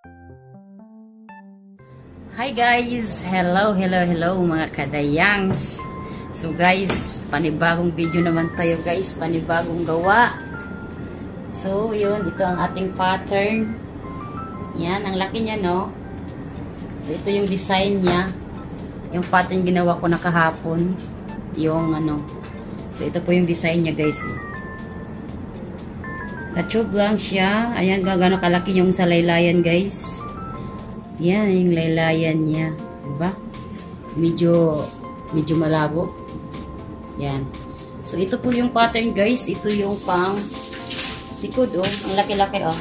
Hi guys! Hello mga kadayangs! So guys, panibagong video naman tayo guys, panibagong gawa. So yun, ito ang ating pattern. Yan, ang laki niya no. So ito yung design niya. Yung pattern ginawa ko na kahapon. Yung ano. So ito po yung design niya guys. Ka-tube lang siya. Ayan, gano'n kalaki yung sa laylayan guys. Yan, yung laylayan niya. Diba? Medyo malabo. Yan. So, ito po yung pattern, guys. Ito yung pang likod, oh. Ang laki-laki, oh.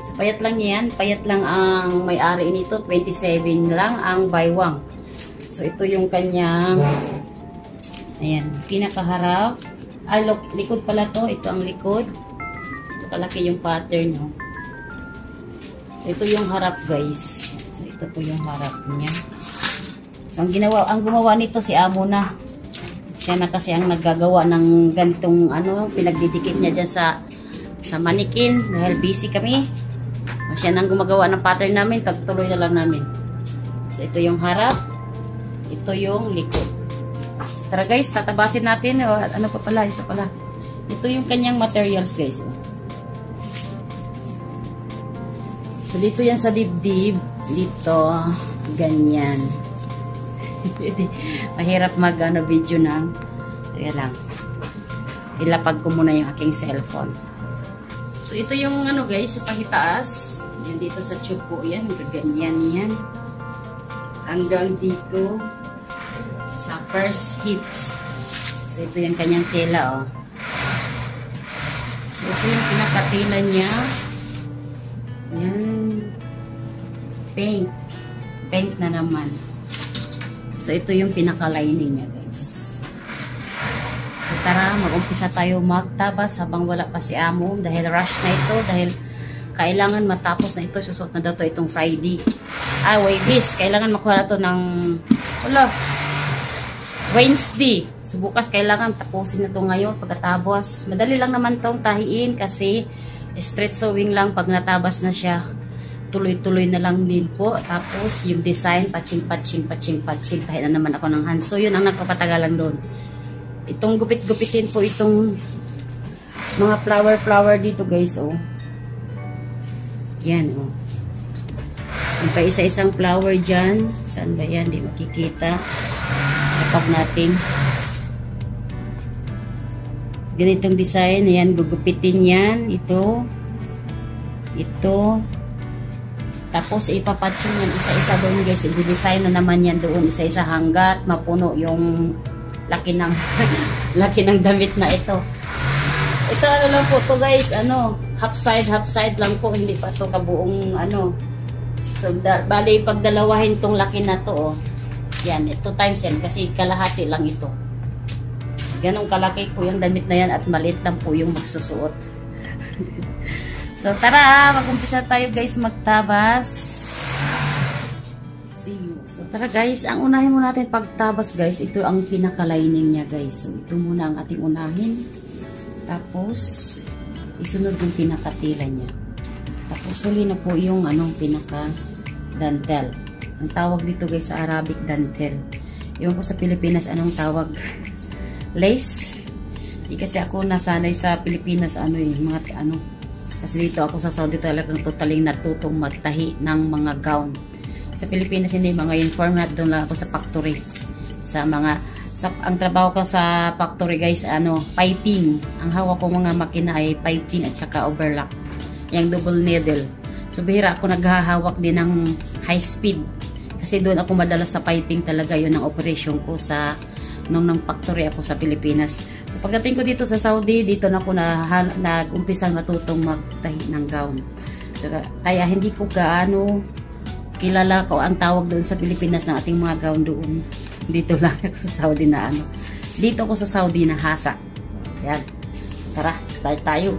So, payat lang yan. Payat lang ang may-ari nito. 27 lang ang baywang. So, ito yung kanyang ayan, pinakaharap. Ay, likod pala to. Ito ang likod. Ito kalaki yung pattern, oh. So, ito yung harap, guys. So, ito po yung harap niya. So, ang gumawa nito si Amo na. Siya na kasi ang naggagawa ng ganitong, pinagdidikit niya dyan sa manikin. Dahil busy kami. Siya nang gumagawa ng pattern namin. Tagtuloy na lang namin. So, ito yung harap. Ito yung likod. So, tara, guys. Tatabasin natin. O, ano pa pala? Ito pala. Ito yung kanyang materials, guys. So, dito yan sa dibdib. Dito, ganyan. Mahirap video ng kaya lang. Ilapag ko muna yung aking cellphone. So, ito yung guys, sa pangitaas. Yan dito sa tube po yan. Ganyan yan. Hanggang dito sa first hips. So, ito yung kanyang tela, oh. So, ito yung pinakatela niya. Yan. Pink. Pink na naman. So, ito yung pinaka-lining niya, guys. So, tara, mag-umpisa tayo magtabas habang wala pa si Amo. Dahil rush na ito. Dahil kailangan matapos na ito. Susot na daw ito itong Friday. Wait, this. Kailangan makuha na ito ng Wednesday. So, bukas kailangan tapusin na ito ngayon pagkatapos. Madali lang naman itong tahiin kasi straight sewing lang pag natabas na siya. Tuloy-tuloy na lang din po. Tapos, yung design, patching. Dahil na naman ako ng hands. So, yun ang nagpapatagalan doon. Itong gupit-gupitin po itong mga flower dito, guys, oh. Yan, oh. Yung pa isa-isang flower dyan. Saan ba yan? Di makikita. Kapag natin. Ganitong design. Ayan, gugupitin yan. Ito. Tapos, ipapatching yan isa-isa doon, guys. I-design na naman yan doon. Isa-isa hanggat mapuno yung laki ng laki ng damit na ito. Ito, lang po to guys. Half side lang po. Hindi pa to kabuong, So, bali, pagdalawahin tong laki na to, oh. Yan, ito times yan. Kasi kalahati lang ito. Ganong kalaki po yung damit na yan at maliit lang po yung magsusuot. So, tara, mag-umpisa tayo guys magtabas. See you. So, tara guys, ang unahin mo natin pagtabas guys, ito ang pinaka-lining niya guys. So, ito muna ang ating unahin. Tapos, isunod yung pinaka-tila niya. Tapos, huli na po yung pinaka-dantel. Ang tawag dito guys sa Arabic, dantel. Ewan ko sa Pilipinas, anong tawag? Lace? Di kasi ako nasanay sa Pilipinas, kasi dito ako sa Saudi talagang totaling natutong magtahi ng mga gown. Sa Pilipinas hindi mga uniform, doon lang ako sa factory. Ang trabaho ko sa factory guys, piping. Ang hawak ko mga makina ay piping at saka overlock. Yung double needle. So bihira ako naghahawak din ng high speed. Kasi doon ako madalas sa piping talaga, yun ang operation ko nung factory ako sa Pilipinas. So, pagdating ko dito sa Saudi, dito na ako nag-umpisan matutong magtahi ng gown. So, kaya hindi ko gaano kilala ko ang tawag doon sa Pilipinas ng ating mga gown doon. Dito lang ako sa Saudi na Dito ako sa Saudi na hasa. Yan. Tara, start tayo.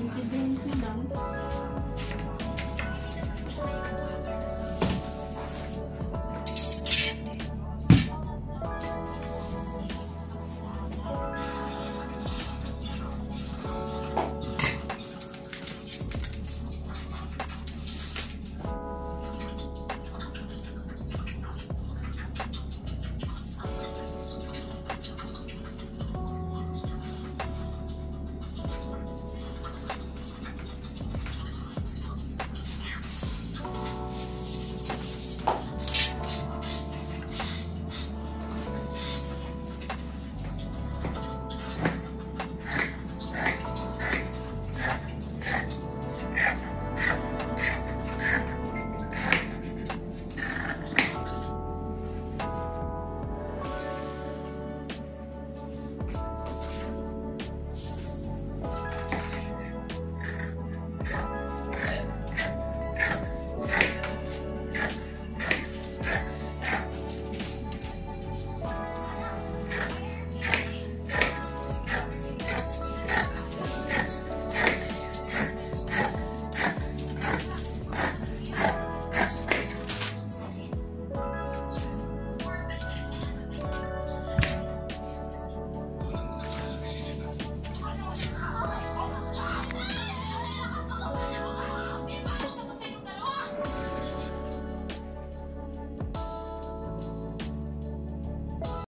20-20 lang.